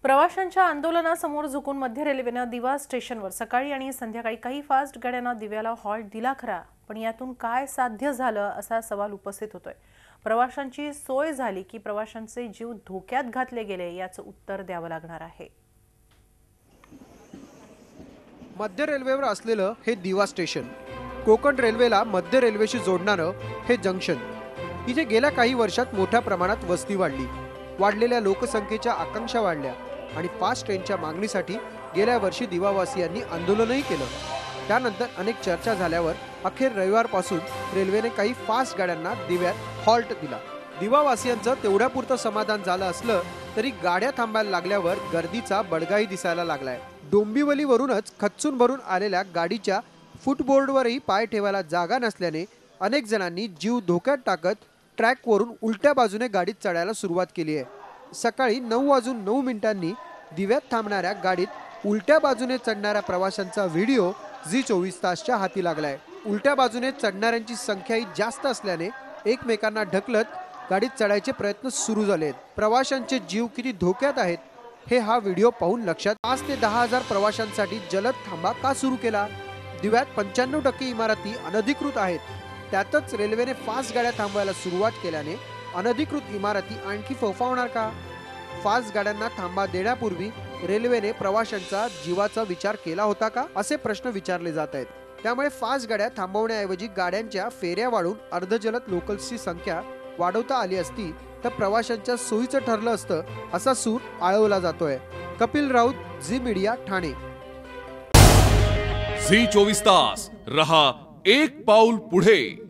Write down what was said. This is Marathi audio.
प्रवाशांच्या आंदोलनासमोर झुकून मध्य रेल्वेने दिवा स्टेशनवर सकाळी आणि संध्याकाळी काही फास्ट गाड्यांना दिव्याला हॉल्ट दिला खरा, पण यातून काय साध्य झालं असा सवाल उपस्थित होतोय। प्रवाशांची सोय झाली की प्रवाशांचे जीव धोक्यात घातले गेले याचं उत्तर द्यावं लागणार आहे। मध्य रेल्वेवर असलेलं हे दिवा स्टेशन कोकण रेल्वेला मध्य रेल्वेशी जोडणारं हे जंक्शन, इथे गेल्या काही वर्षात मोठ्या प्रमाणात वस्ती वाढलेल्या लोकसंख्येच्या आकांक्षा वाढल्या आणि फास्ट ट्रेनच्या मागणीसाठी गेल्या वर्षी दिवावासियांनी आंदोलनही केलं। त्यानंतर अनेक चर्चा झाल्यावर अखेर रविवारपासून रेल्वेने काही फास्ट गाड्यांना दिव्यात हॉल्ट दिला। दिवावासियांचं तेवढ्यापुरतं समाधान झालं असलं तरी गाड्या थांबायला लागल्यावर गर्दीचा बडगाही दिसायला लागलाय। डोंबिवलीवरूनच खच्चून भरून आलेल्या गाडीच्या फुटबोर्डवरही पाय ठेवायला जागा नसल्याने अनेक जणांनी जीव धोक्यात टाकत ट्रॅकवरून उलट्या बाजूने गाडीत चढायला सुरुवात केली आहे। सकाळी 9:09 दिव्यात थांबणाऱ्या गाडीत उलट्या बाजूने चढणाऱ्या प्रवाशांचा व्हिडिओ झी24 तासच्या हाती लागलाय। उलट्या बाजूने चढणाऱ्यांची संख्याही जास्त असल्याने एकमेकांना ढकलत गाडीत चढायचे प्रयत्न सुरू झाले आहेत। प्रवाशांचे जीव किती धोक्यात आहेत हे हा व्हिडिओ पाहून लक्षात 5 ते 10 हजार प्रवाशांसाठी जलद थांबा का सुरू केला? दिव्यात 95% इमारती अनधिकृत आहेत, त्यातच रेल्वेने फास्ट गाड्या थांबवायला सुरुवात केल्याने अनधिकृत इमारती आणखी फोफावणार का? फास्ट गाड्यांना थांबा देण्यापूर्वी रेल्वेने प्रवाशांचा जीवाचा विचार केला होता का, असे प्रश्न विचारले जात आहेत। त्यामुळे फास्ट गाड्या थांबवण्याऐवजी गाड्यांच्या फेऱ्या वाढून अर्धजलद लोकल्सची संख्या वाढवता आली असती तर प्रवाशांच्या सोयीचं ठरलं असतं, असा सूर आळवला जातोय। कपिल राऊत, झी मीडिया, ठाणे। झी 24 तास रहा एक पाऊल पुढे।